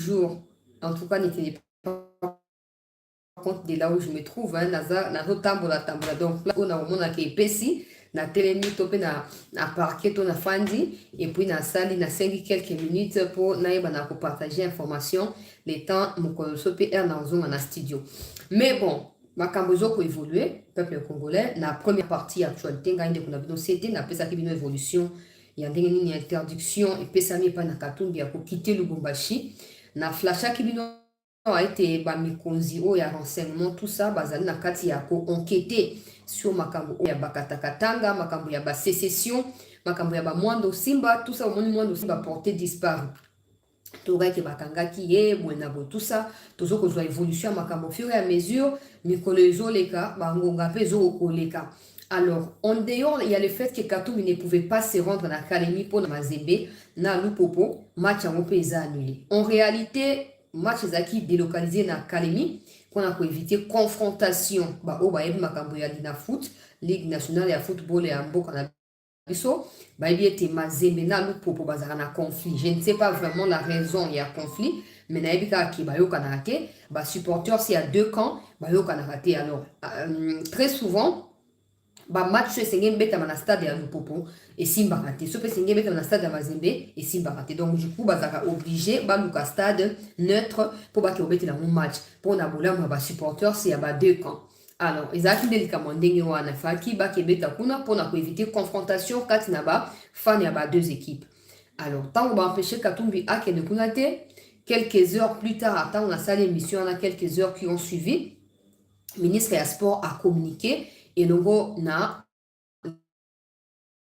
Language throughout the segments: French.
toujours, en tout cas, n'était pas compte de là où je me trouve, hein, tambola tambola. Donc là, on a vraiment qui épessi, na telemi topé na parquet na fandi, et puis na sali na 5 quelques minutes pour pour partager information, les temps mon sope na ozonga na studio. Mais bon, ma cambozo ko évoluer, peuple congolais, la première partie actualité, ngande kuna bino c'était na pesa ki bino évolution, ya ndenge nini interdiction et pesa mi pa na katumbi ya ko quitter Lubumbashi, na flasha ki bino a été mikonzi o ya renseignement tout ça bazali na kati ya ko enquêter sur makambo ya bakatakatanga makambo ya ba sécession makambo ya ba mwando simba tout ça au monde mwando simba porté disparu toga ke bakangaki ye bwena bo tout ça tozo ko évolution makambo fur et à mesure mikolo ezoleka bangonga pe zo koleka. Alors, en dehors, il y a le fait que Katumbi ne pouvait pas se rendre à Kalemi pour na Mazembe, na Lupopo, match en Opeza annulé. En réalité, match zaki délocalisé na Kalemi, qu'on a pour éviter confrontation, bah, au baïb makambo ya dina foot, Ligue nationale ya football et ambo kana biso, baïb était Mazembe na Lupopo bazara na conflit. Je ne sais pas vraiment la raison il y a conflit, mais na ebika ki bayo kana raté, bah supporters s'il y a deux camps, bayo kana raté. Alors, très souvent match sengé mbeta na stade ya Lupopo et simba raté so pe sengé mbeta na stade ya Mazembe et simba raté. Donc du coup bazaka obligé luka stade neutre pour ba ki obeti na match pour na bolama ba supporters c'est ya ba deux camps. Alors ezaki ndelika mondenge wana faki ba kebeta kuna pour na ko éviter confrontation kati na ba fan ya ba deux équipes. Alors tant on va empêcher Katumbi akene kuna te, quelques heures plus tard attends on a salé émission on a quelques heures qui ont suivi, ministre ya sport a communiqué et donc na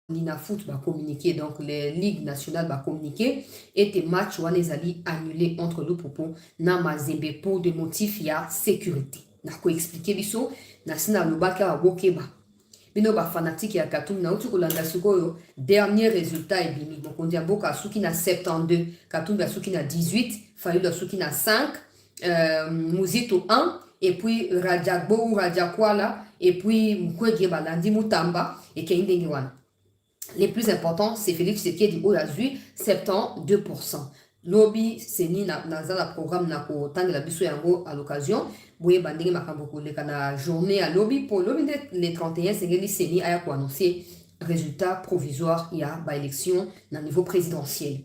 Lina Foot va communiquer, donc les ligues nationales va communiquer et tes matchs ou les alliés annulés entre Lupopo na Mazembe pour des motifs ya sécurité. Na ko expliquer biso na sina lobaka wokeba. Bino ba fanatique ya Katumbi na utu kolanda sikoyo dernier résultat et bimi mokondi ya boka suki na 72, Katumbi suki na 18, Fayulu suki na 5, Muzito 1 et puis Rajagbo ou Rajakwala et puis Mkwege Balandi Mutamba et Keindenge wana. Les plus importants, c'est Félix Tshisekedi Orazui, 72%. Lobby, c'est ni na la programme na ko tanga la biso yango à l'occasion. Boye bandenge makambo ko le kana journée à lobby pour lobby les 31 sengeli seni aya ko annoncer résultat provisoire il y a ba élection na niveau présidentiel.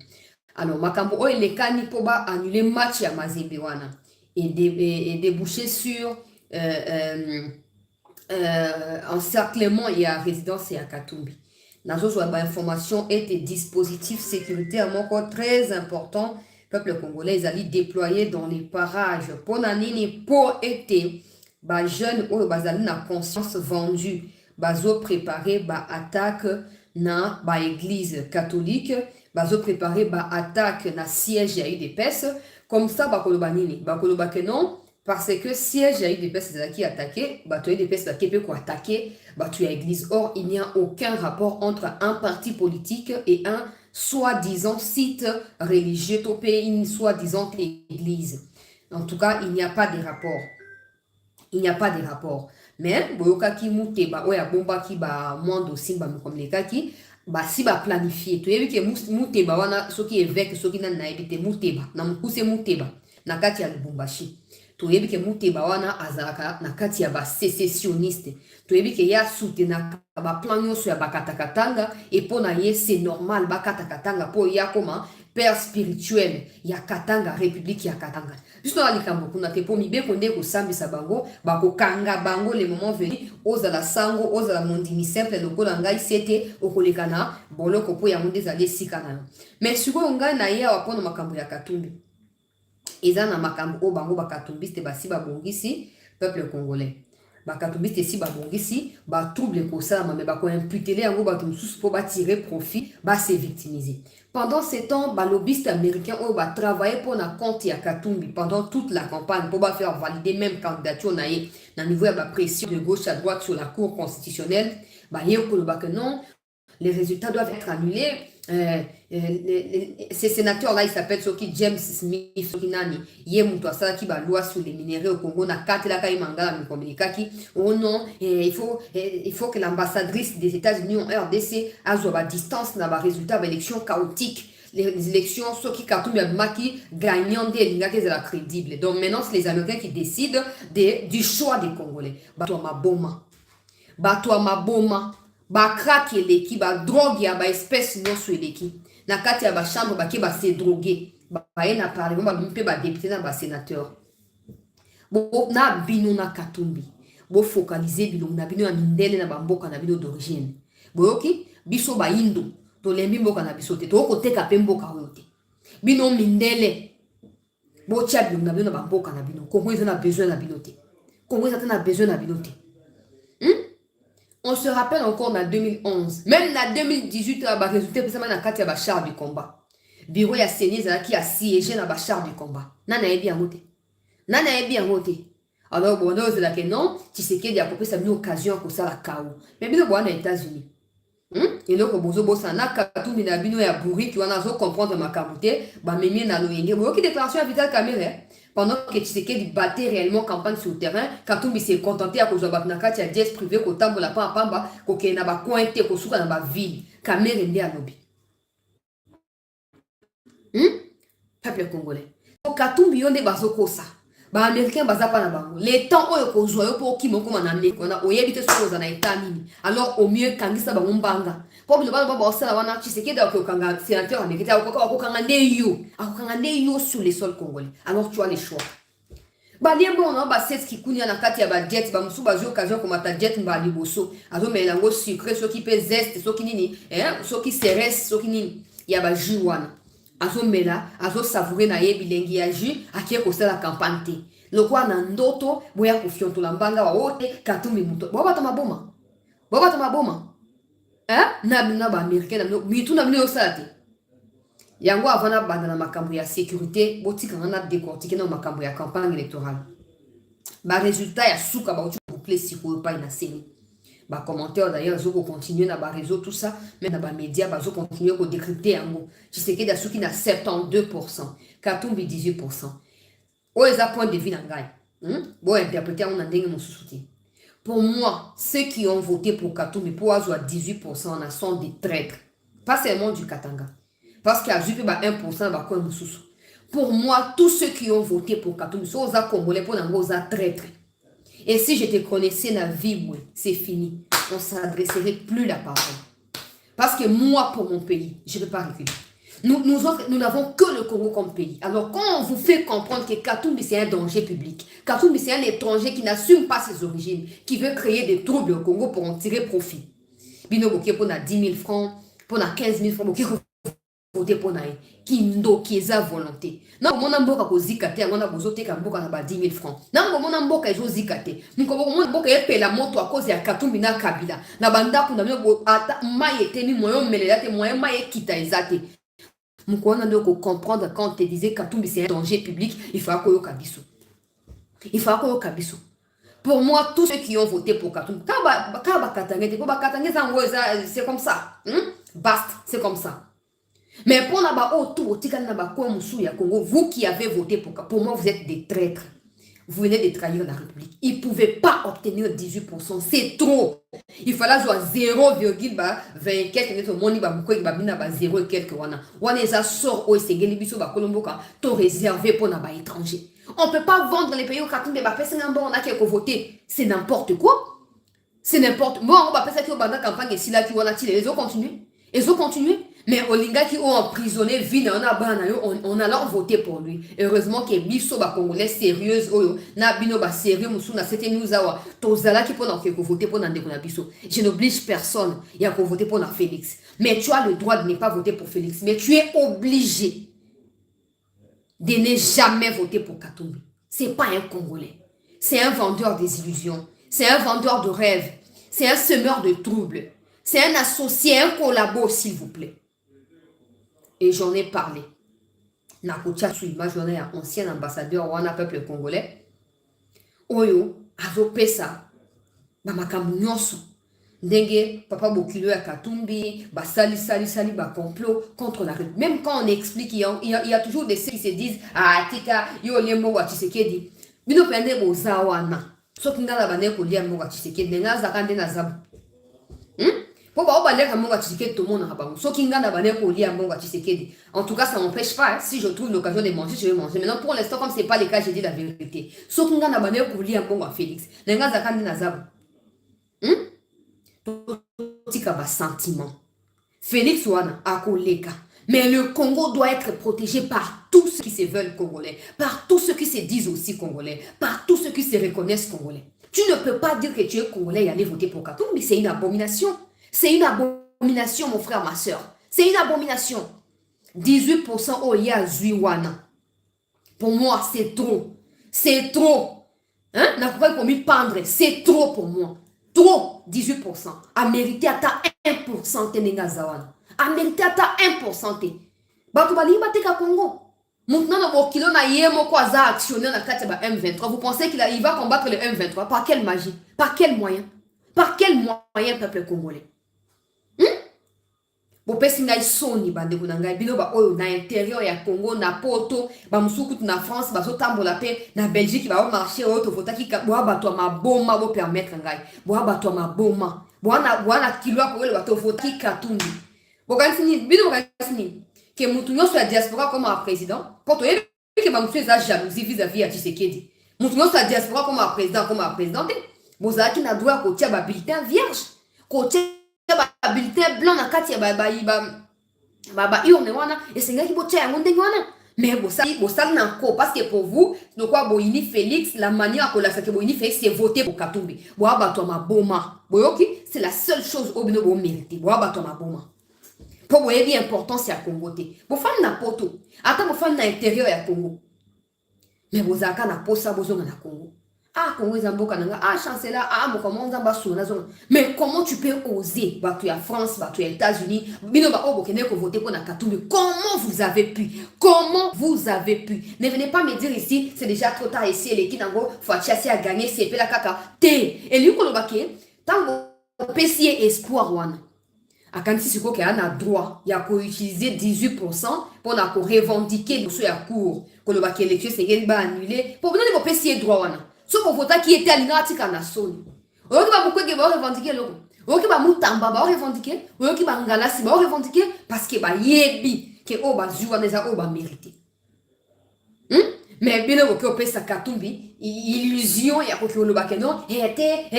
Alors makambo o le kani po ba annuler match ya Mazembe wana et déboucher sur encerclement et à résidence et à Katumbi. Dans information et des dispositifs sécuritaires encore très importants, peuple congolais ils allaient déployer dans les parages pour nanini pour été ba jeunes ou bazali na conscience vendue bazo préparer ba attaque na ba église catholique bazo préparer ba attaque na siège ya UDPS comme ça ba koloba nini ba koloba que non. Parce que siège à UDPS qui attaqué, tu as UDPS qui peut attaquer, tu as église. Or, il n'y a aucun rapport entre un parti politique et un soi-disant site religieux, une soi-disant église. En tout cas, il n'y a pas de rapport. Il n'y a pas de rapport. Mais, boyoka ki muteba, oya bomba ki ba mwando simba mkomleka ki, si ba planifié. Tu as vu que muteba wana, soki évêque, soki na naibite muteba, na mkuse muteba, na kati ya Lubumbashi. Toyebi ke muteba wana azalaka na kati ya ba sécessionniste. Toyebi ke ya soutenaka ba plan nyonso ya bakatakatanga et pona ye c'est normal bakatakatanga po ya koma père spirituel ya Katanga république ya Katanga. Juste na likambo kuna te po mibeko nde ko sambisa bango bako kanga bango le moment venu ozala sango ozala mondimi simple lokola ngai sete okolekana boloko po ya monde zali sikana. Mais siko ngai na ya wapona makambo ya Katumbi. Eza na makambo o bango bakatumbiste basi babongisi peuple congolais. Bakatumbiste si babongisi ba trouble ko ça mais ba ko imputer yango ba tumsusu pour ba tirer profit, ba se victimiser. Pendant ce temps, ba lobbyiste américain o ba travailler pour na compte ya Katumbi pendant toute la campagne pour ba faire valider même candidature na niveau ya ba pression de gauche à droite sur la cour constitutionnelle, ba yeko ba que non, les résultats doivent être annulés. Ces sénateurs-là, ils s'appellent Soki James Smith, Soki Nani, Yemuto Asala qui va loi sur les minéraux au Congo, na Katela Kaimanga, Mikomilikaki. Oh non, il faut que l'ambassadrice des États-Unis en RDC a à distance, n'a pas résultat d'élection chaotique. les élections, ceux qui Katumbi qui gagnant des lignes qui sont crédibles. Donc maintenant, c'est les Américains qui décident du choix des Congolais. Bato ma boma. Bato ma boma. Ba crack eleki, ba drogue ya ba espèce non sur eleki. Na kati ya ba chambre ba ki ba se droguer. Ba na parlement ba mpe ba député na ba sénateur. Bo na bino na Katumbi. Bo focaliser bilong na bino ya mindele na ba mboka na bino d'origine. Boyoki biso ba indo to lembi mboka na biso te to ko teka pe mboka oyo te. Bino mindele. Bo tia bilong na bino na ba mboka na bino. Kongo ils ont besoin na bino te. Kongo ils ont besoin na bino te. On se rappelle encore en 2011. Même en 2018, il y a résultat précisément dans le char du combat. Bureau ya Séné qui a siégé dans le char du combat. Nana est bien voté. Nana est bien voté. Alors, bon, on a dit que non, tu sais qu'il y a une occasion pour ça la chaos. Mais bien, on est aux États-Unis. Et là, bozo bossa na Katumbi na bino ya bourri qui wana zo comprendre ma kabuté, ba memi na loyenge. Bo ki déclaration à Vital Kamerhe. Pendant que Tshisekedi battait réellement campagne sur le terrain, Katumbi s'est contenté à cause de Batnaka, il y a 10 privés, ko tambo la pa pamba, ko ke na ba cointé, ko souka na ba ville. Kamerhe ndi à lobby. Peuple congolais. Katumbi yonde bazoko sa. Ba américain baza pa na bango. Les temps oyo ko zoyo pour ki moko manane ko na oyebite so za na etamini. Alors au mieux kangisa ba mbanga. Pour le baba ba osala wana Tshisekedi ko kanga sénateur américain ko kanga ndeyo. Akokanga ndeyo sur les sols congolais. Alors tu as les choix. Ba liembo on ba set ki kunya na kati ya ba jet ba musu ba zo occasion ko mata jet mba liboso. Azo melango sucré so ki pe zeste so ki nini so ki ceres so ki nini. Ya ba jus wana. Azo mela, azo savourer na yebi lengi ya jus, akie ko la campagne te. Lokwa na ndoto, boya ko fionto la mbanga wa wote, Katumbi muto. Boba ta maboma. Boba ta maboma. Na ba américain na mitu na mino osala te. Yango avana banda na makambo ya sécurité, botika na décortiquer na makambo ya campagne électorale. Ba résultat ya suka ba utu boucler siko pa ina seni. Ba commentaire d'ailleurs zo continuer na ba réseau tout ça mais na ba média ba zo continuer ko décrypter yango Tshisekedi da suki na 72%, Katumbi 18%. O eza point de vue na ngai bon interpréter on ndenge mosusu te. Pour moi ceux qui ont voté pour Katumbi pour avoir 18% na sont des traîtres, pas seulement du Katanga parce qu'il y a juste 1% ba ko mosusu. Pour moi tous ceux qui ont voté pour Katumbi sont aux congolais pour nango za traîtres. Et si je te connaissais dans la vie, c'est fini. On ne s'adresserait plus la parole. Parce que moi, pour mon pays, je ne peux pas reculer. Nous n'avons que le Congo comme pays. Alors, quand on vous fait comprendre que Katumbi, c'est un danger public, Katumbi, c'est un étranger qui n'assume pas ses origines, qui veut créer des troubles au Congo pour en tirer profit. Bino Boké pour 10 000 francs, pour 15 000 francs, voter pour naï qui ndo qui est à volonté na mon mboka ko zikate ngona bozote ka mboka na ba 10 000 francs na mon mboka ezo zikate nko mon mboka epela moto a cause ya Katumbi na Kabila na banda kuna myo ata maye teni moyo melela te moyo maye kita ezate mko na ndo ko comprendre quand on te disait Katumbi c'est un danger public il faut ko yokabiso pour moi tous ceux qui ont voté pour Katumbi kaba katangete ko ba katangeza ngo c'est comme ça basta c'est comme ça. Mais pour Congo, vous qui avez voté pour moi, vous êtes des traîtres. Vous venez de trahir la République. Ils ne pouvaient pas obtenir 18%. C'est trop. Il fallait jouer 0,20 quelques. 0 et quelques. On les a sort au Ségéli Bisso Bakolomboka. Tout réservé pour les étrangers. On ne peut pas vendre les pays au Katumbi. On a quelques votés. C'est n'importe quoi. C'est n'importe quoi. Moi, on va passer à la campagne et si là, ils ont continué. Ils ont continué. Mais Olinga qui ont emprisonné Vina, on a alors voté pour lui. Heureusement que Bisso ba Congolais sérieuse, na bino ba sérieux, musuna c'était nous awa. Tozala qui pour voter pour Nandeko na Bisso. Je n'oblige personne, il y a qu'on voter pour Félix. Mais tu as le droit de ne pas voter pour Félix. Mais tu es obligé de ne jamais voter pour Katumbi. C'est pas un Congolais. C'est un vendeur des illusions. C'est un vendeur de rêves. C'est un semeur de troubles. C'est un associé, un collabo, s'il vous plaît. Et j'en ai parlé. Nakotia Suima, j'en ai un ancien ambassadeur wana peuple congolais. Oyo, azo pesa, ba makambu nyonso. Ndenge, papa Bokilo ya Katumbi, ba sali, ba complot contre la République. Même quand on explique, il y a toujours des ceux qui se disent, ah, tika, yo liembo wa Tshisekedi. Bino pende boza wana. Soki ngala bane ko liembo wa Tshisekedi, nenga zakande na zabu. En tout cas, ça m'empêche pas. Hein. Si je trouve l'occasion de manger, je vais manger. Maintenant, pour l'instant, comme c'est pas le cas, j'ai dit la vérité. Félix. Sentiment. Félix Wana a koleka. Mais le Congo doit être protégé par tous ceux qui se veulent congolais, par tous ceux qui se disent aussi congolais, par tous ceux qui se reconnaissent congolais. Tu ne peux pas dire que tu es congolais et aller voter pour Katumbi. C'est une abomination. C'est une abomination, mon frère, ma soeur. C'est une abomination. 18% au Yazuiwana. Pour moi, c'est trop. C'est trop. Hein? N'a pas commis pendre. C'est trop pour moi. Trop. 18%. A mérité à ta 1% Tenegazawana. A mérité à ta 1%. Bato bali bateka Congo. Maintenant, dans kilo na yemo kwa za actionnaire na kati ba M23. Vous pensez qu'il va combattre le M23? Par quelle magie? Par quel moyen? Par quel moyen, peuple congolais? Bopesi ngai soni bandeko na ngai bino ba oyo na intérieur ya Congo na poto ba musuku na France ba zotambola pe na Belgique ba marché oyo to votaki ka boa bato maboma bo permettre ngai boa bato maboma boa kilo ko le bato votaki Katumbi bokansini bino bokansini ke mutu nyonso ya diaspora comme un président poto yebi ke ba musu eza jalousie vis-à-vis ya Tshisekedi mutu nyonso ya diaspora comme un président te bozalaki na droit ko tia ba bulletin vierge ko tia ba bulletin blanc na kati ya ba urne wana esengaki botia yango ndenge wana mais bosali na nko parce que pour vous donc quoi boyini Félix la manière que la que boyini Félix c'est voter pour Katumbi boa bato maboma boyoki c'est la seule chose au bino bo mériter boa bato maboma pour boye bien importance ya Congo te bo fam na poto ata bo fam na intérieur ya Congo mais bozaka na posa bozonga na Congo. Ah, Congo Zamboka nanga, ah, chancelier, ah, mon comment Zamba souna zone. Mais comment tu peux oser, bah, tu es à France, bah, tu es aux États-Unis, bino ba obo kene ko voter pour na Katumbi. Comment vous avez pu? Comment vous avez pu? Ne venez pas me dire ici, c'est déjà trop tard ici, les Kinango, faut chasser à gagner, c'est la caca. Té, et lui ko lobake, tango pesier espoir wana. Akanti siko ke ana droit, ya ko utiliser 18% pour na ko revendiquer sur la cour. Ko lobake élection c'est ba annuler. Pour venir ko pesier droit wana. So pour voter qui était aligné à tika soni. Oyo ba mukwe ba revendiquer loko. Oyo ba mutamba ba revendiquer, oyo ki ba ngala si ba revendiquer parce que ba yebi que o ba zuwa neza o ba mérité. Mais bien au pesa Katumbi, illusion ya ko lo ba kenon était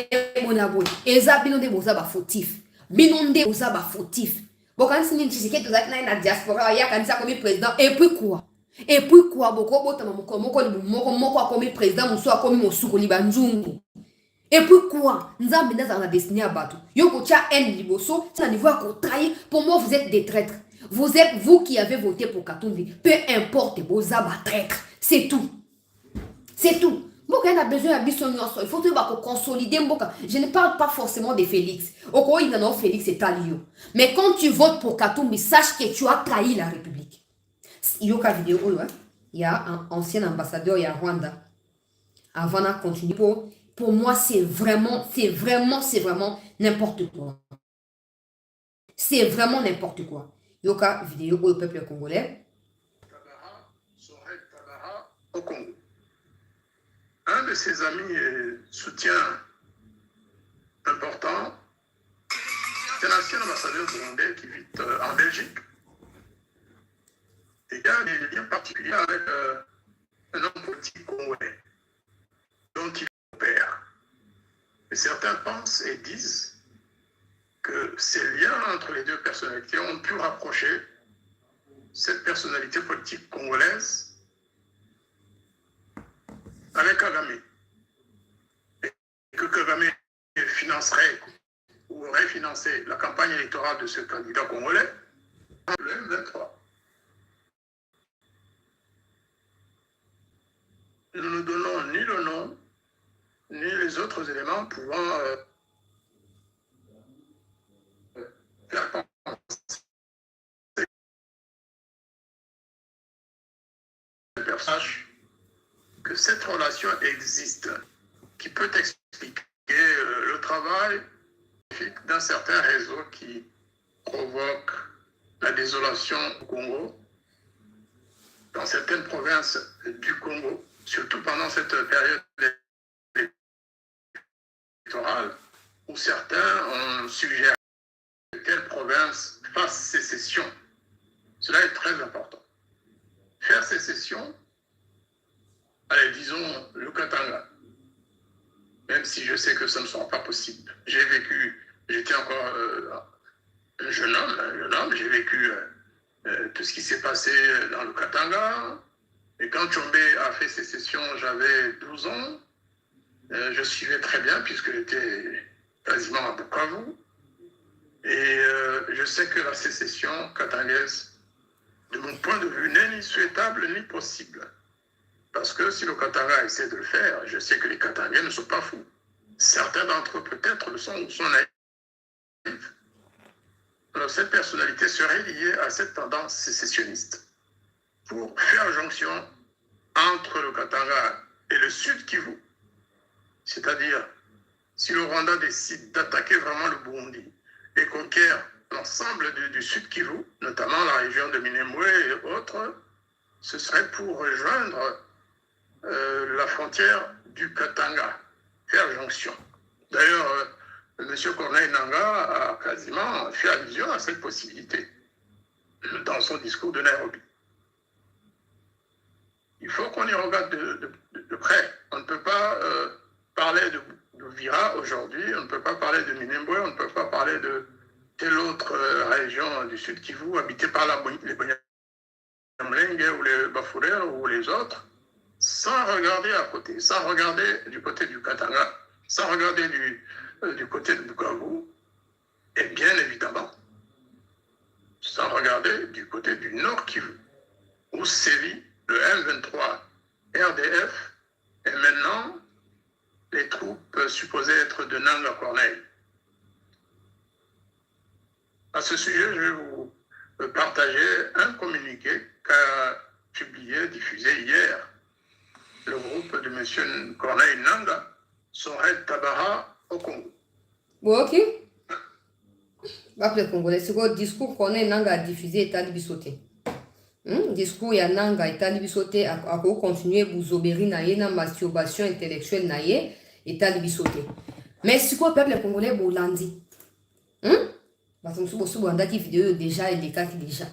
monabo. Eza bino de boza ba fautif. Binonde boza ba fautif. Bokansi ni Tshisekedi na diaspora ya kanisa comme président et puis quoi? Et puis quoi, boko botama moko comme président muso comme mosukoli banzungu. Et puis quoi, nzambe na destiné à bateau. Yoko tia en liboso, ça niveau à trahir. Pour moi vous êtes des traîtres. Vous êtes vous qui avez voté pour Katumbi. Peu importe bozaba traître, c'est tout. C'est tout. Mboka a besoin de biso nyonso, il faut que bako consolider mboka. Je ne parle pas forcément de Félix. Oko inano Félix est alio. Mais quand tu votes pour Katumbi, sache que tu as trahi la République. Yoka vidéo, il y a un ancien ambassadeur, il y a Rwanda. Avant de continuer, pour moi, c'est vraiment n'importe quoi. C'est vraiment n'importe quoi. Yoka vidéo au peuple congolais. Au Congo. Un de ses amis et soutien important, c'est l'ancien ambassadeur burundais qui vit en Belgique. Et il y a des liens particuliers avec un homme politique congolais dont il opère. Et certains pensent et disent que ces liens entre les deux personnalités ont pu rapprocher cette personnalité politique congolaise avec Kagame. Et que Kagame financerait ou aurait financé la campagne électorale de ce candidat congolais, le M23. Nous ne donnons ni le nom, ni les autres éléments pouvant faire penser au personnage que cette relation existe, qui peut expliquer le travail d'un certain réseau qui provoque la désolation au Congo, dans certaines provinces du Congo, surtout pendant cette période électorale, où certains ont suggéré région, le Katanga. Même si je sais que ça ne sera pas possible. J'ai vécu, j'étais encore un jeune homme, j'ai vécu tout ce qui s'est passé dans le Katanga. Et quand Tchombe a fait sécession, j'avais 12 ans. Je suivais très bien puisque j'étais quasiment à Bukavu. Et je sais que la sécession katangaise, de mon point de vue, n'est ni souhaitable ni possible. Parce que si le Katanga essaie de le faire, je sais que les Katangais ne sont pas fous. Certains d'entre eux peut-être le sont ou sont naïfs. Alors cette personnalité serait liée à cette tendance sécessionniste. Pour faire jonction entre le Katanga et le Sud Kivu, c'est-à-dire si le Rwanda décide d'attaquer vraiment le Burundi et conquiert l'ensemble du Sud Kivu, notamment la région de Minembwe et autres, ce serait pour rejoindre la frontière du Katanga, faire jonction. D'ailleurs, M. Corneille Nangaa a quasiment fait allusion à cette possibilité dans son discours de Nairobi. Il faut qu'on y regarde de près. On ne peut pas parler de Vira aujourd'hui, on ne peut pas parler de Minembwe, on ne peut pas parler de telle autre région du Sud Kivu habitée par les Banyamulenge ou les Bafouler ou les autres, sans regarder à côté, sans regarder du côté du Katanga, sans regarder du côté de Bukavu, et bien évidemment, sans regarder du côté du Nord Kivu, où sévit le M23 RDF et maintenant les troupes supposées être de Nanga Corneille. À ce sujet, je vais vous partager un communiqué qu'a publié, diffusé hier, le groupe de M. Corneille Nanga, Sorel Tabara au Congo. Bon, ok. Après Congolais, c'est quoi le discours Corneille Nanga a diffusé et tali bisoté. Discours ya Nanga et tali bisoté à continuer vous obéir naïe na masturbation intellectuelle naïe et tali bisoté. Mais c'est quoi peuple congolais bolandi? Parce que nous avons qui vidéo déjà et les cas qui déjà.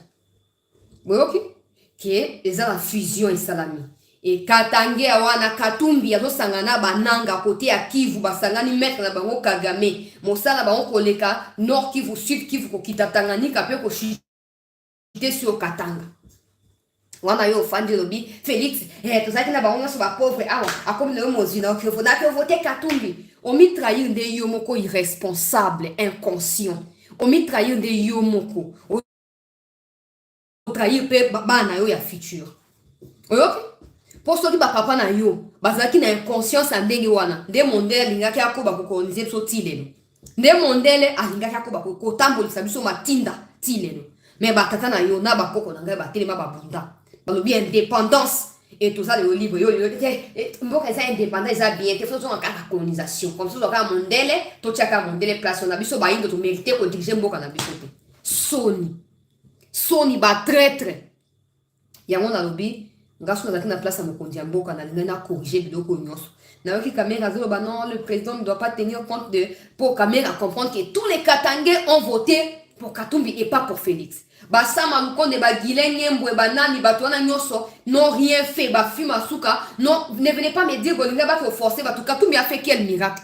Bon, ok. Qui est la fusion et salami. Et Katange awana Katumbi azo sangana bananga côté à Kivu basangani mettre na bango Kagame. Mosala bango koleka Nord Kivu Sud Kivu ko kitatanganyika pe ko chite sur Katanga. Wana yo fandi lobi Félix tozaki na bango so ba pauvre awa akomi le mozina que faudra que voter Katumbi. Omi trahir de yo moko irresponsable, inconscient. Omi trahir de yo moko. O trahir pe bana yo ya futur. Ok? Pour ceux qui ba papa na yo, bazaki na inconscience ndenge wana. Nde mondele lingaki akoba kokoloniser biso tilelo. Nde mondele alingaki akoba kotambolisa biso matinda tilelo. Mais ba tata na yo na ba koko na ngai ba telema ba bunda. Balobi indépendance et tout ça le livre yo mboka eza indépendant eza bien te faisons en cas de colonisation comme ça ka mondele to tiaka mondele place on a biso ba indo to mériter ko diriger mboka na biso te. Soni ba traître. Yango na lobi ngaso na na place à mokondi ya mboka na linga na corriger biloko nyonso. Na yoki Kamera zo ba non le président ne doit pas tenir compte de pour Kamera comprendre que tous les Katangais ont voté pour Katumbi et pas pour Félix. Basama Lukonde ba Gilenge Mbwe banani batwana nyoso n'ont rien fait ba fuma suka non ne venez pas me dire que ba forcer ba tout Katumbi a fait quel miracle.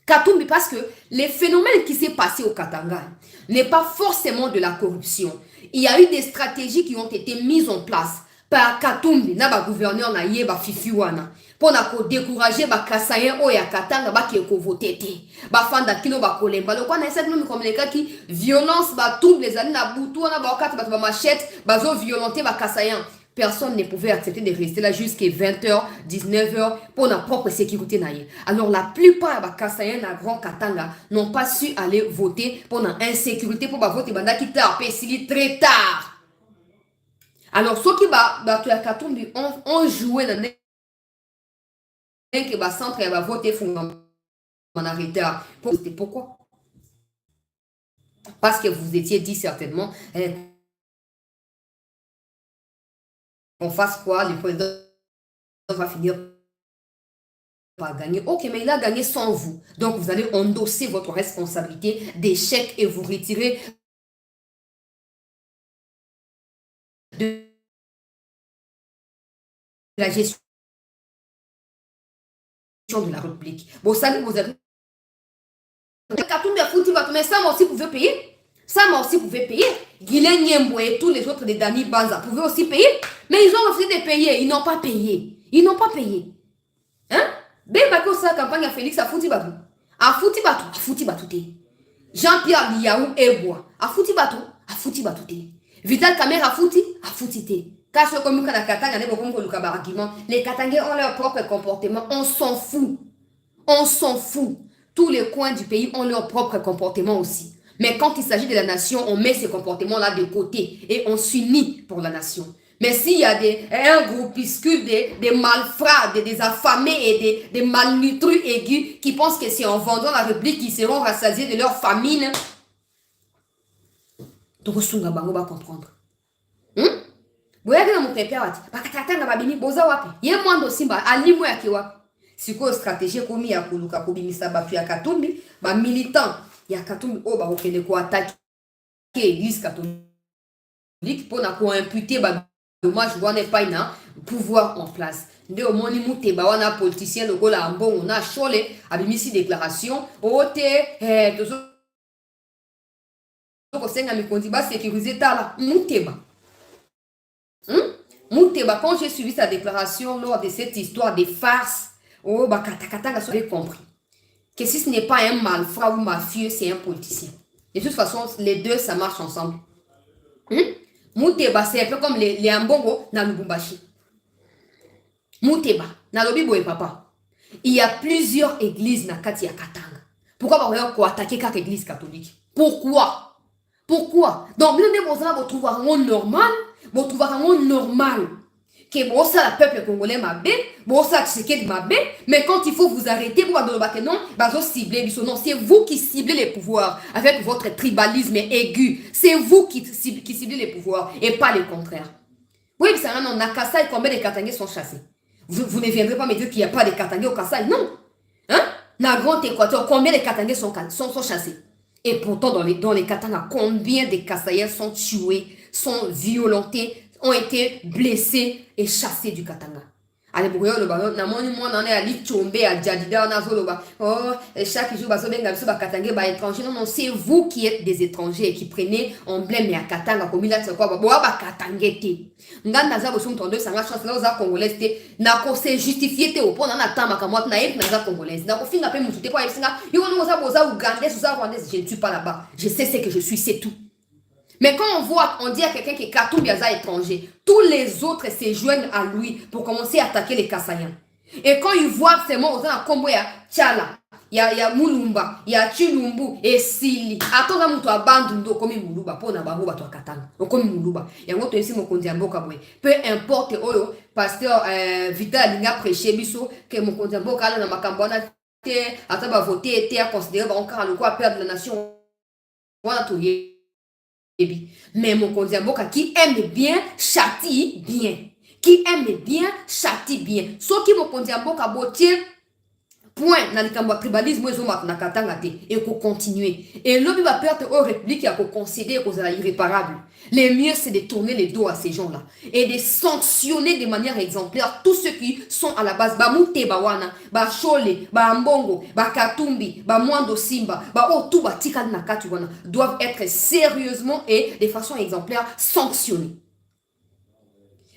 Katumbi parce que les phénomènes qui s'est passé au Katanga n'est pas forcément de la corruption. Il y a eu des stratégies qui ont été mises en place par Katumbi na ba gouverneur na ye ba fifiwana pour na ko décourager ba Kasayen o ya Katanga ba ki ko voter te ba fanda kino ba kolemba le kwa na essaie de communiquer qui violence ba trouble les années na butu na ba okati ba machette ba zo violenter ba Kasayen. Personne ne pouvait accepter de rester là jusqu'à 20h, 19h pour notre propre sécurité. Alors la plupart des Kassaïens dans Grand Katanga n'ont pas su aller voter pour l'insécurité pour voter qui tard, très tard. Alors ceux qui ont joué dans le centre et voté en arrêté. Pourquoi? Parce que vous étiez dit certainement on fasse quoi, le président va finir par gagner. Ok, mais il a gagné sans vous. Donc, vous allez endosser votre responsabilité d'échec et vous retirer de la gestion de la République. Bon, ça, vous avez... Mais ça, moi aussi, pouvait payer. Ça, moi aussi, pouvait payer. Guilain Niembo et tous les autres de Dani Banza pouvaient aussi payer. Mais ils ont refusé de payer. Ils n'ont pas payé. Ils n'ont pas payé. Hein? Ben, bako sa campagne à Félix a fouti batou. A fouti batou te. Jean-Pierre Liaou Ebois. A fouti batou te. Vital Kamer a fouti te. Kaso comme kana katanga ne bokom ko luka argument. Les Katangais ont leur propre comportement. On s'en fout. On s'en fout. Tous les coins du pays ont leur propre comportement aussi. Mais quand il s'agit de la nation, on met ces comportements-là de côté et on s'unit pour la nation. Mais s'il y a un groupuscule des malfrats, des affamés et des malnutris aigus qui pensent que c'est en vendant la République qu'ils seront rassasiés de leur famine, donc on va comprendre. Vous voyez que mon père il y a moins de simba, à l'immo ya kiwa. Si quoi stratégie comme ya kuluka kubimisa batu ya Katumbi, ba militant ya Katumbi o ba okende ko attaquer l'église catholique pour na ko imputer ba dommage wana pas na pouvoir en place. Nde au moni muteba wana politicien lokola ambongo na chole abimisi déclaration ote tozo ko senga mikondi ba sécuriser tala muteba. Muteba, quand j'ai suivi sa déclaration lors de cette histoire de farce, oh, bah, Katakatanga avait compris que si ce n'est pas un malfrat ou mafieux, c'est un politicien. De toute façon, les deux, ça marche ensemble. Muteba, c'est un peu comme les Ambongo dans Lubumbashi. Muteba, dans Lobibo et Papa, il y a plusieurs églises dans Katia Katanga. Pourquoi on attaquer quatre églises catholiques? Pourquoi? Donc, vous trouvez un monde normal, vous trouvez un monde normal. Que bon, ça, le peuple congolais m'a bé, bon, ça, c'est m'a bé, mais quand il faut vous arrêter, vous allez non, vous cibler, non, c'est vous qui ciblez les pouvoirs avec votre tribalisme aigu. C'est vous qui ciblez les pouvoirs et pas le contraire. Oui, c'est un nom, Nakasai, combien de Katangais sont chassés? Vous ne viendrez pas me dire qu'il n'y a pas de Katangais au Kassai, non. Hein? Dans le Grand Équateur, combien de Katangais sont chassés? Et pourtant, dans les Katanga, combien de Kassaïens sont tués, sont violentés, ont été blessés et chassés du Katanga? Allez, pour le ballon, moi, on est allé tomber à Djadida, on a zoloba. Oh, chaque jour, étranger. Non, c'est vous qui êtes des étrangers et qui prenez emblème à Katanga, comme il a dit quoi, bah, Katangete. Ngan naza bosom tondo sanga chance là aux congolais na ko se justifier te au point na tama kamwa na yek naza congolaise na ko finga pe mutu te kwa yesinga yo no za boza ougandais za rwandais, je ne suis pas là-bas, je sais ce que je suis, c'est tout. Mais quand on dit à quelqu'un qui est Katumbi Aza étranger, tous les autres se joignent à lui pour commencer à attaquer les Kassaïens. Et quand ils voient seulement aux a Kombo ya Tchala, il y a Mulumba, il y a Chilumbu et Sili. Attends, mutu abandundo comme Muluba pour na bango bato Katanga. Comme Muluba. Il y a ngoto ici mon kondiamboka boy. Peu importe oyo pasteur Vital Linga prêcher biso que mon kondiamboka ala na makambona te ataba voter te à considérer ba encore le quoi perdre la nation. Voilà tout. Mais mon kondiamboka qui aime bien châtie bien. Qui aime bien châtie bien. Ce qui mon kondiamboka botier point na likambo tribalisme ezoma na Katanga te et ko continuer et l'homme va perdre au république à ko concéder aux irréparables. Le mieux c'est de tourner les dos à ces gens-là et de sanctionner de manière exemplaire tous ceux qui sont à la base ba muteba wana ba chole ba mbongo ba Katumbi ba mwando simba ba otu ba tika na kati wana doivent être sérieusement et de façon exemplaire sanctionnés.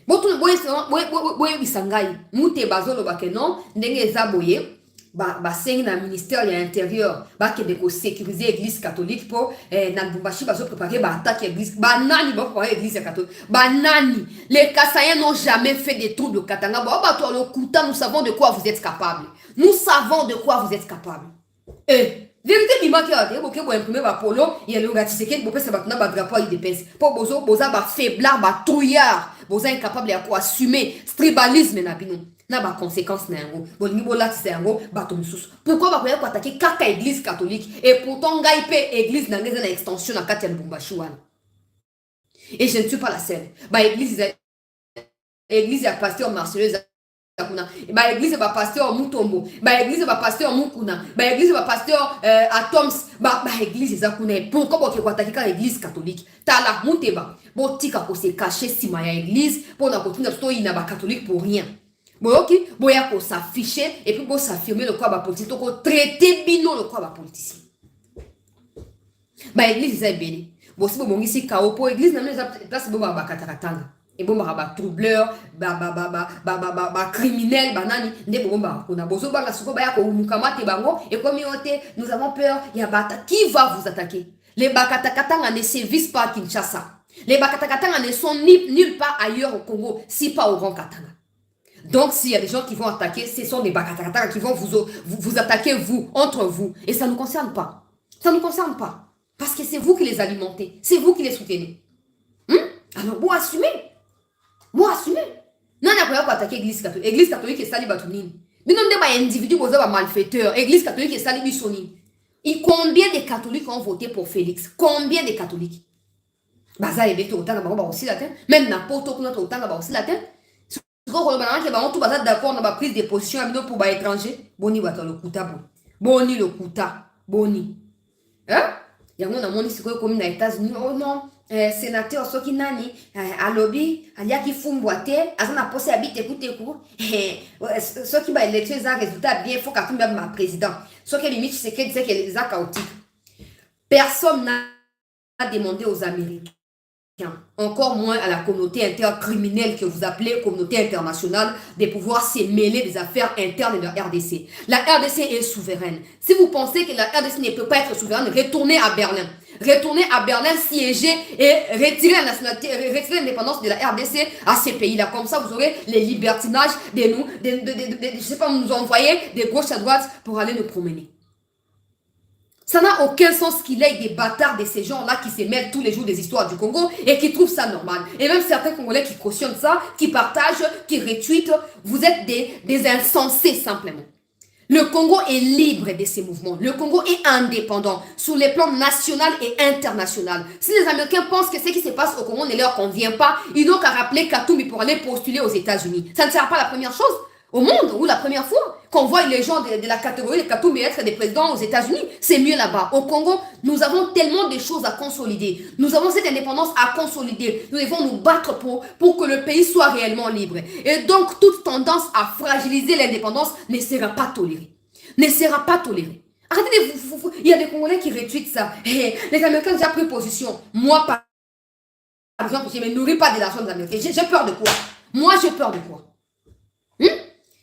Botu boye bisangai muteba zolo ba kenon ndenge ezaboye ba seng na ministère de l'intérieur ba ke de ko sécuriser l'église catholique pour na Lubumbashi ba préparer ba attaque l'église ba nani ba préparer l'église catholique ba nani. Les Kassaïens n'ont jamais fait des troubles au Katanga ba toi le Kouta, nous savons de quoi vous êtes capables, nous savons de quoi vous êtes capables. Vérité bima ki ate boke bo imprimer ba polo ya le ngati seke bo pesa ba tuna ba drapeau de pèse pour boza ba faiblard ba trouillard boza incapable ya ko assumer tribalisme na bino na ba conséquence na yango bolingi bolatisa yango bato misusu. Pourquoi ba koya ko attaquer kaka église catholique et pourtant ngai pe église na ngeza na extension na kati ya Lubumbashi wana. Et je ne suis pas la seule. Ba église ya pasteur Marcellus ba église ba pasteur Mutombo, ba église ba pasteur Mukuna, ba église ba pasteur Atoms, ba église ezakuna. Pourquoi ba ko attaquer ka église catholique? Tala muteba botika ko se cacher sima ya église pour na continuer to ina ba catholique pour rien. Boyoki, boya ko s'afficher et puis bo s'affirmer le quoi ba politique, to ko traiter bino le quoi ba politicien. Ba église za béni. Bo si bo bongisi kao po église na meza place bo ba katakatanga. Et bon ba troubleur, ba criminel, banani, nde bo ba ko na bozo ba la suko ba ya ko mukamate bango et comme yote, nous avons peur, il y a bata qui va vous attaquer. Les bakatakatanga ne sévissent pas à Kinshasa. Les bakatakatanga ne sont nulle part ailleurs au Congo, si pas au Grand Katanga. Donc, s'il y a des gens qui vont attaquer, ce sont des bakatakatanga qui vont vous attaquer, vous, entre vous. Et ça ne nous concerne pas. Ça ne nous concerne pas. Parce que c'est vous qui les alimentez. C'est vous qui les soutenez. Alors, vous assumez. Vous assumez. Non, on n'a pas attaquer l'église catholique. L'église catholique est sali batounine. Mais non, on a des individus qui sont malfaiteurs. L'église catholique est sali bisonine. Et combien de catholiques ont voté pour Félix? Combien de catholiques? Baza et autant d'abord aussi latin. Même n'importe où autant d'abord aussi latin. Si vous avez tout d'accord dans la prise de position pour les étrangers, boni va le kuta bon. Boni le kuta. Boni. Hein? Il y a un monde qui est comme aux États-Unis. Oh non, sénateur Soki Nani, à lobby, à Yaki Fumboate, à son apposé habite écoutez quoi. Ce qui va électer un résultat bien, il faut qu'à tout même ma président. Ce qui limite, c'est qu'elle disait qu'elle est chaotique. Personne n'a demandé aux Américains, encore moins à la communauté intercriminelle que vous appelez communauté internationale, de pouvoir se mêler des affaires internes de la RDC. La RDC est souveraine. Si vous pensez que la RDC ne peut pas être souveraine, retournez à Berlin. Retournez à Berlin, siéger et retirer la nationalité, retirer l'indépendance de la RDC à ces pays-là. Comme ça, vous aurez les libertinages de nous, je sais pas, nous envoyer de gauche à droite pour aller nous promener. Ça n'a aucun sens qu'il y ait des bâtards de ces gens-là qui se mêlent tous les jours des histoires du Congo et qui trouvent ça normal. Et même certains Congolais qui cautionnent ça, qui partagent, qui retweetent, vous êtes des insensés simplement. Le Congo est libre de ces mouvements. Le Congo est indépendant sur les plans national et international. Si les Américains pensent que ce qui se passe au Congo ne leur convient pas, ils n'ont qu'à rappeler Katumbi pour aller postuler aux États-Unis. Ça ne sera pas la première chose au monde ou la première fois qu'on voit les gens de la catégorie de Katumbi être des présidents aux États-Unis. C'est mieux là-bas. Au Congo, nous avons tellement de choses à consolider. Nous avons cette indépendance à consolider. Nous devons nous battre pour que le pays soit réellement libre. Et donc, toute tendance à fragiliser l'indépendance ne sera pas tolérée. Ne sera pas tolérée. Arrêtez de vous. Il y a des Congolais qui retweetent ça. Les Américains ont déjà pris position. Moi, par exemple, je ne me nourris pas de l'argent des Américains. J'ai peur de quoi? Moi, j'ai peur de quoi?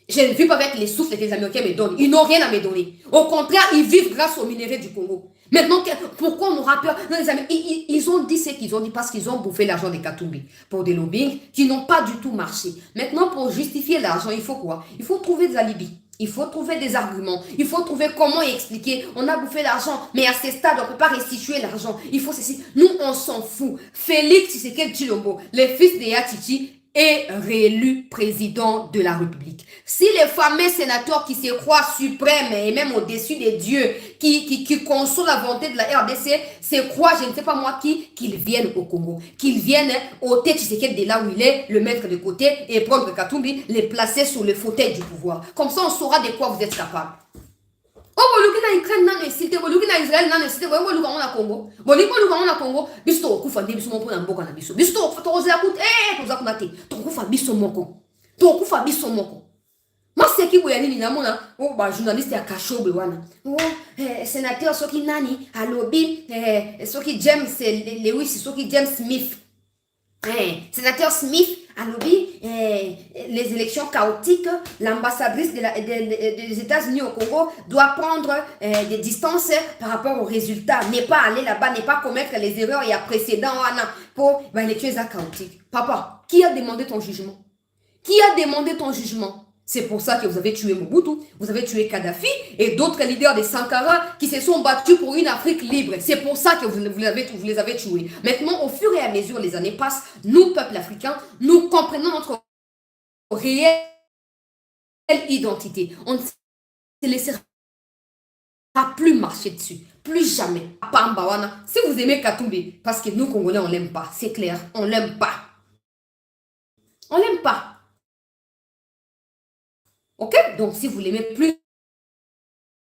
Je ne vis pas avec les souffles que les Américains me donnent. Ils n'ont rien à me donner. Au contraire, ils vivent grâce aux minéraux du Congo. Maintenant, pourquoi on aura peur? Non, les Américains, ils ont dit ce qu'ils ont dit parce qu'ils ont bouffé l'argent des Katumbi pour des lobbying qui n'ont pas du tout marché. Maintenant, pour justifier l'argent, il faut quoi? Il faut trouver des alibis. Il faut trouver des arguments. Il faut trouver comment expliquer. On a bouffé l'argent, mais à ce stade, on ne peut pas restituer l'argent. Il faut ceci. Nous, on s'en fout. Félix Tshisekedi Tshilombo, le fils de Yatiti, est réélu président de la République. Si les fameux sénateurs qui se croient suprêmes et même au-dessus des dieux, qui conçoivent la volonté de la RDC, se croient, je ne sais pas moi qui, qu'ils viennent au Congo, qu'ils viennent ôter Tshisekedi de là où il est, le mettre de côté et prendre Katumbi, les placer sur le fauteuil du pouvoir. Comme ça, on saura de quoi vous êtes capable. Oh, boluki na Ukraine nano esite, boluki na Israël nano esite, boluki na Congo. Boluki na Congo, biso okufa nde biso moko na mboka na biso. Biso tokozela kuti, toza kuna te. Tokufa biso moko. Tokufa biso moko. Moi c'est qui boya nini namona, ba journaliste ya Kashobe wana. Sénateur soki nani, à lobby, soki James Lewis, soki James Smith. Sénateur Smith a lobby les élections chaotiques. L'ambassadrice des États-Unis au Congo doit prendre des distances par rapport aux résultats. N'est pas aller là-bas, n'est pas commettre les erreurs il y a précédent pour les élections chaotiques. Papa, qui a demandé ton jugement? Qui a demandé ton jugement? C'est pour ça que vous avez tué Mobutu, vous avez tué Kadhafi et d'autres leaders de Sankara qui se sont battus pour une Afrique libre. C'est pour ça que vous les avez tués. Maintenant, au fur et à mesure les années passent, nous, peuple africain, nous comprenons notre réelle identité. On ne se laissera plus marcher dessus. Plus jamais. Si vous aimez Katumbi, parce que nous, Congolais, on ne l'aime pas. C'est clair, on ne l'aime pas. On ne l'aime pas. Ok? Donc, si vous l'aimez plus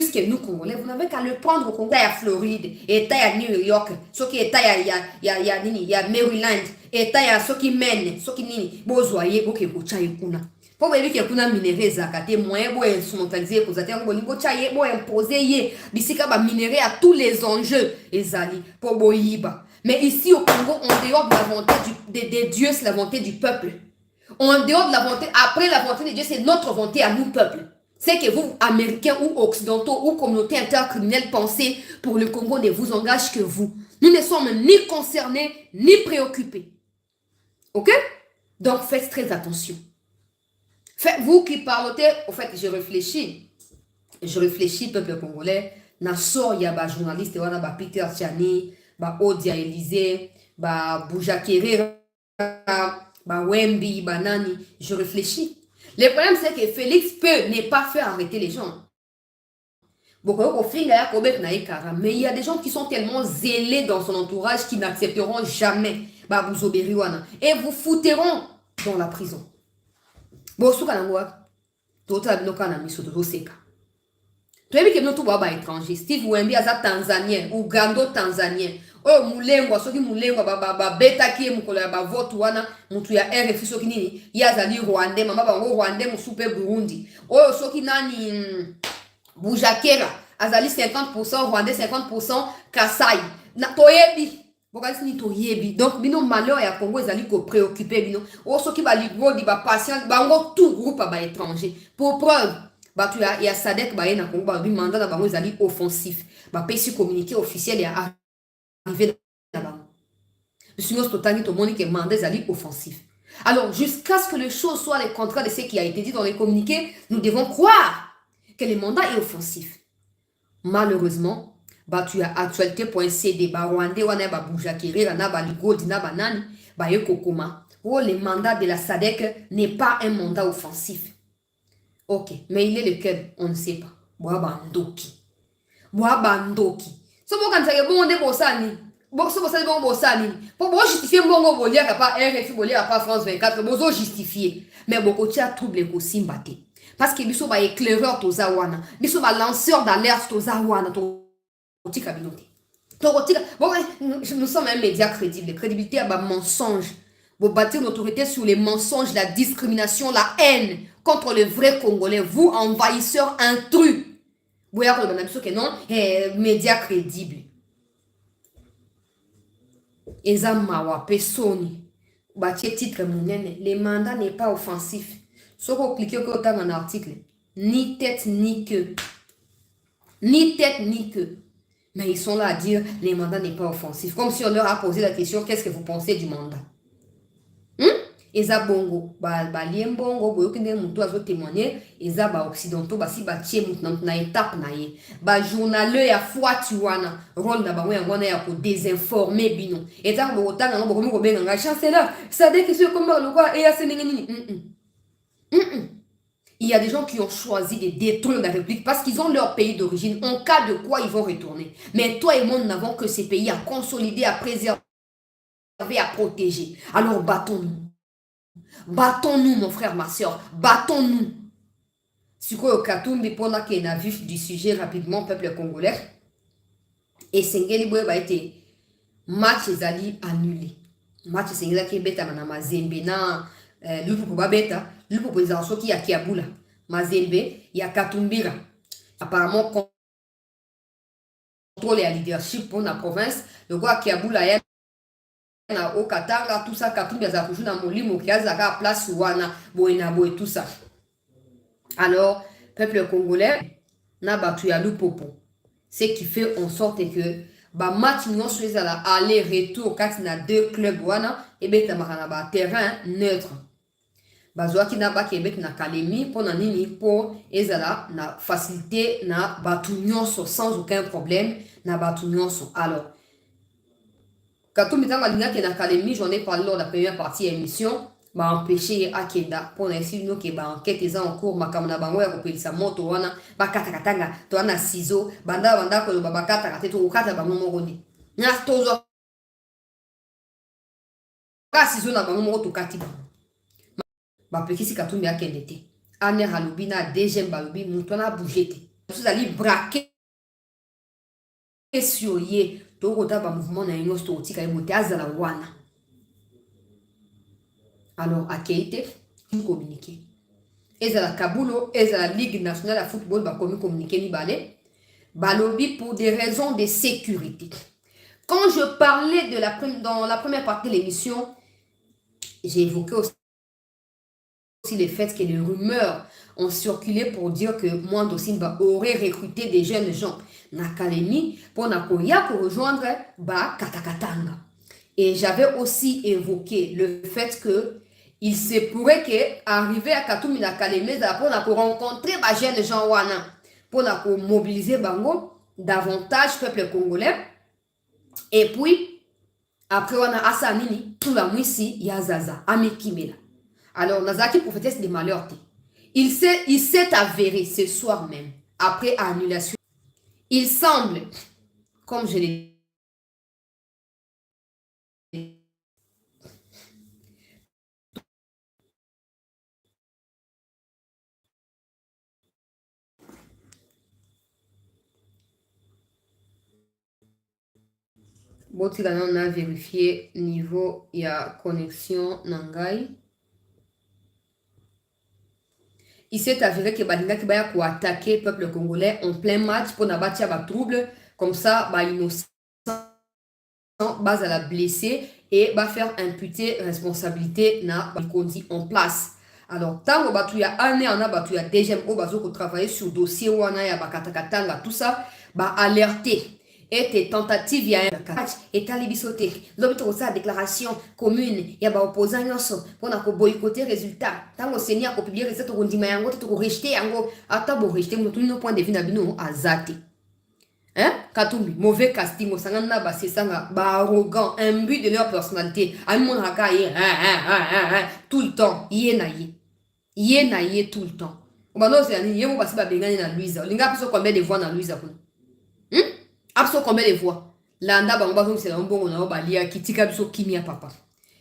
que nous, Congolais, vous n'avez qu'à le prendre au Congo. Il y a Floride, et il y a New York, ce qui est il y a Maryland, et il y a ce qui mène, ce qui nini. Bozoye, boke bochaye kuna. Pour vous que kuna minéraux zakate moyen pour instrumentaliser pour zater ngo lingo chaye pour imposer ye bisika ba minéraux à tous les enjeux ezali pour boyiba. Mais ici au Congo, en dehors de la volonté des dieux, c'est la volonté du peuple. En dehors de la volonté, après la volonté de Dieu, c'est notre volonté à nous, peuple. C'est que vous, Américains ou Occidentaux ou communautés intercriminelles, pensez pour le Congo ne vous engage que vous. Nous ne sommes ni concernés, ni préoccupés. Ok? Donc faites très attention. Vous qui parlez, au fait, je réfléchis, peuple congolais, na sort ya ba journaliste wana ba Peter Tchani, ba Odia Élysée, ba Boujakere, ba Wembi, ba Nani, je réfléchis. Le problème c'est que Félix peut ne pas faire arrêter les gens. Mais il y a des gens qui sont tellement zélés dans son entourage qui n'accepteront jamais ba Bouzoberiwana et vous fouteront dans la prison. Toi qui nous ba étranger, Steve Wembi aza Tanzanien, Ugando Tanzanien. Oh mulengwa soki mulengwa ba beta ki mukola ba vote wana mutu ya RFI soki nini yazali Rwandais mama ba Rwandais musupe Burundi. Oh soki nani Boujakera azali 50% Rwandais 50% Kasai. Na toyebi bokasi ni toyebi. Donc bino malheur ya Congo ezali ko préoccuper bino. Oh soki ba libro di ba patient ba ngo tout groupe ba étranger. Pour preuve bah tu as Sadek bah na Congo bah mandat na bango ezali offensif bah pesi communiqué officiel ya arrivé là-bas. Sinon totangi to moni que mandat ezali offensif. Alors jusqu'à ce que les choses soient les contraires de ce qui a été dit dans les communiqués, nous devons croire que le mandat est offensif. Malheureusement, bah tu as actualité.cd bah Rwandais wana ba Boujakere na ba Ligodi na ba nani bah yekokoma. Oh le mandat de la Sadek n'est pas un mandat offensif. Ok, mais il est lequel? On ne sait pas. Boabandoki. Boabandoki. So bon quand ça est bon, on est bossani. Bon, so bossani bon bossani. Pour justifier bon bolia pas RFI bolia pas France 24, bozo justifier. Mais beaucoup tia trouble ko simbate. Parce que biso ba éclaireur to zawana, biso ba lanceur d'alerte to zawana to tika binote. To tika. Bon, nous sommes un média crédible. Crédibilité à ba mensonge. Vous bâtir l'autorité sur les mensonges, la discrimination, la haine contre le vrai Congolais. Vous, envahisseurs, intrus. Vous voyez que non, médias crédibles. Ezamawa, Pessoni, bâtir titre mounene, le mandat n'est pas offensif. Sauf que vous cliquez au un article, ni tête ni queue. Ni tête ni queue. Mais ils sont là à dire, le mandat n'est pas offensif. Comme si on leur a posé la question, qu'est-ce que vous pensez du mandat? Eza bongo ba lien bongo boyo kende mutu azo témoigner eza ba occidentaux ba si ba tie mutu na étape na ye ba journaleux ya fuati wana rôle na bango ya wana ya ko désinformer bino eta ko otanga ngo ko benga nga chancelleur ça dès que c'est comme le quoi et ya senengeni il y a des gens qui ont choisi de détruire la République parce qu'ils ont leur pays d'origine en cas de quoi ils vont retourner. Mais toi et moi nous n'avons que ces pays à consolider, à préserver, à protéger. Alors battons-nous. Battons-nous, mon frère, ma soeur. Battons-nous. Ce que Katumbi pour la qui a vif du sujet rapidement, peuple congolais. Et Sengeli Boye a été match ezali annulé. Match Sengeli qui beta na Mazembe na lupu pour babeta, lupu pour les arçons qui a Kiabula. Mazembe, il y a Katumbira. Apparemment contrôle et leadership pour la province. Le gars Kiabula est au Katanga, tout ça, Katumbi a toujours dans Molimo, qui a la place Wana, Boenabo et tout ça. Alors, peuple congolais, n'a battu à l'Upopo. Ce qui fait en sorte que, bah, match, nous sommes à aller-retour, quand il y a deux clubs, Wana, et bien, il y a un terrain neutre. Bah, Zoaki n'a pas Québec, n'a Kalemi, pour na nini, pour, et ça, na facilité, na batunion sans aucun problème, na batunion. Alors, quand tout le temps, na Kalemi, j'en ai parlé lors de la première partie émission, bah empêcher Akenda pour essayer nous que bah enquête est en cours makamna bango ya kopelisa moto wana bakata katanga to wana ciseau banda ko bakata kate to kata bango ngoni na tozo ka ciseau na bango moto kati ba pekisi Katumbi Akende te ane halubi na deuxième balubi muto na bougete vous allez braquer sur ye to kota ba mouvement na ingo sto tika ebote azala wana. Alors, à Keïte, vous communiquez. ezala kabulo ezala ligue nationale ya football bakomi communiqué mibale balobi pour des raisons de sécurité. Quand je parlais dans la première partie de l'émission, j'ai évoqué aussi le fait que les rumeurs ont circulé pour dire que Mwando Simba aurait recruté des jeunes gens na Kalemi pour rejoindre Katakatanga. Et j'avais aussi évoqué le fait que il se pourrait qu'arriver à Katoumi na Kalemi pour rencontrer des jeunes gens wana pour mobiliser bango davantage peuple congolais. Et puis après on a Asanini tout la mwisi Yazaza Amikimela. Alors Nazaki prophétesse des malheurs. Il s'est avéré ce soir même après annulation. Il semble, comme je l'ai dit, on a vérifié niveau il y a connexion Nangai. Il s'est avéré que Badinga qui va attaquer le peuple congolais en plein match pour n'abattre des troubles comme ça innocent base à la blessée et va faire imputer responsabilité na Kondi en place. Alors tant que tu as année en a tu as déjà travaillé sur dossier ou on a Katakatanga tout ça alerter. Et tes tentatives, il y a un catch, et t'as libissoté. L'objet ça déclaration commune, il y a des opposants pour boycotter les résultats. Tant que Seigneur a publié les résultats, on dit, mais on va rejeter, attends, rejeter, on a point de vue d'abino à Zati. Hein? Katumbi, mauvais casting, c'est ça, arrogant, imbu de leur personnalité. Tout le temps, yé tout le temps. On va nous dire, il y a un passé à Bengani dans Louisa. Il y a combien de voix dans Louisa? Absolument combien de voix landa bango c'est un bon on a balia kitika biso kimia papa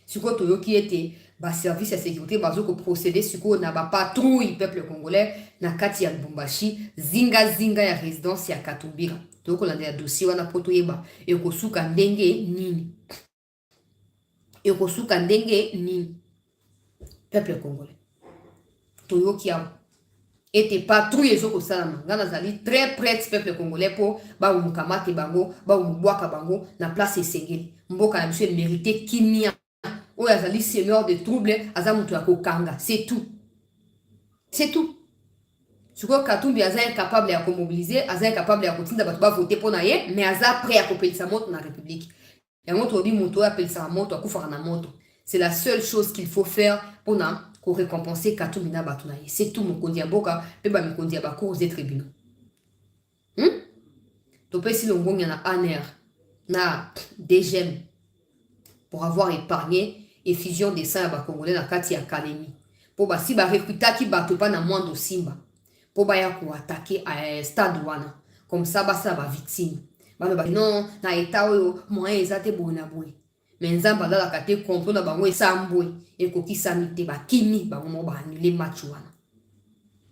siko toyoki était service de sécurité bazo ko procéder siko na patrouille peuple congolais na kati ya Lubumbashi zinga ya résidence ya Katumbira toko landa ya dossier wana poto yeba ekosuka ndenge nini peuple congolais toyoki et tes patrouilles ezoko salama ngana zali très près peuple congolais pour mukamate bango mubwaka bango na place esengeli mboka na biso mérité kimia oyo azali seigneur de trouble aza mutu ya kokanga c'est tout siko Katumbi aza incapable ya komobiliser aza incapable ya kotinda bato bavote mpo na ye mais aza prêt ya kopelisa moto na république yango tobi moto oyo apelisaka moto akufaka na moto c'est la seule chose qu'il faut faire pour récompenser Katumbi na bato na ye c'est tout mokonzi ya mboka mpe bamikonzi ya bacours des tribunaux topesi longongi na ANR na DGM pour avoir épargné effusion des sangs ya bakongolais na kati ya Kalemi po basi barekutaki bato pa na Mwando Simba po baya koatake stade wana comme ça basala bavictime baloba non na eta oyo moyen eza te boye na boye mais nzambe azalaka te complot na bango esambwe ekokisami te bakimi bango mo baannule match wana.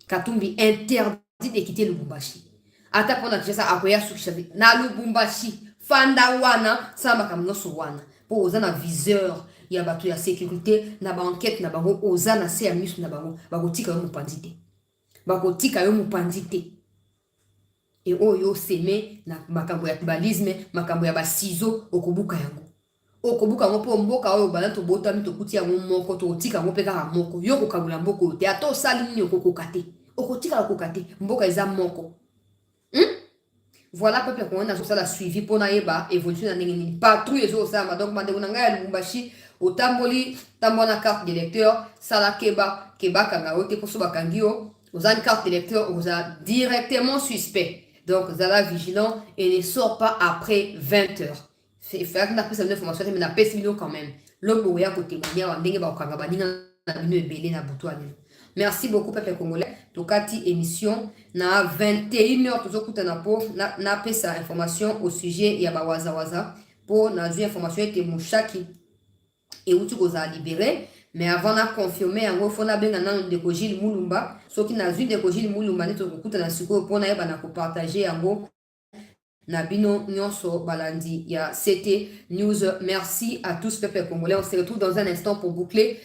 Katumbi interdit de quitter Lubumbashi ata mpona kishasa akoya sukishavi na Lubumbashi fanda wana sala makambo nyonso wana po oza na viseur ya bato ya sécurité na baenquête na bango oza na se ya miso na bango bakotika yo mopanzi te e oyo seme na makambo ya tribalisme makambo ya basizo okobuka yango mpo mboka oyo bana tobotami tokuti yango moko tokotika yango mpe kaka moko yo kokangula mboka oyo te ata osali nini okokoka te mboka eza moko. Voilà peuple qu'on a sur ça la suivi pour naïba évolution na ndenge nini patrouille ezosala donc bandeko na ngai ya Lubumbashi otamboli tambona carte d'électeur sala keba kanga ote poso bakangi yo ozani carte d'électeur oza directement suspect donc zala vigilant et ne sort pas après 20 heures. Il faut que nous ayons information mais na pesi millions quand même l'homme boya ko témoigner wa ndenge ba okanga baninga na bino ebele na butu alelo. Merci beaucoup peuple congolais. Tokati émission na 21h tozokutana po na pesa information au sujet ya ba waza po na zu information ete mushaki et uti koza libéré mais avant na confirmer yango fona benga na ndeko Gilles Mulumba soki na zu ndeko Gilles Mulumba ne tokutana siko po na yeba na ko partager yango na bino nyonso balandi ya CT News. Merci à tous peuple congolais. On se retrouve dans un instant pour boucler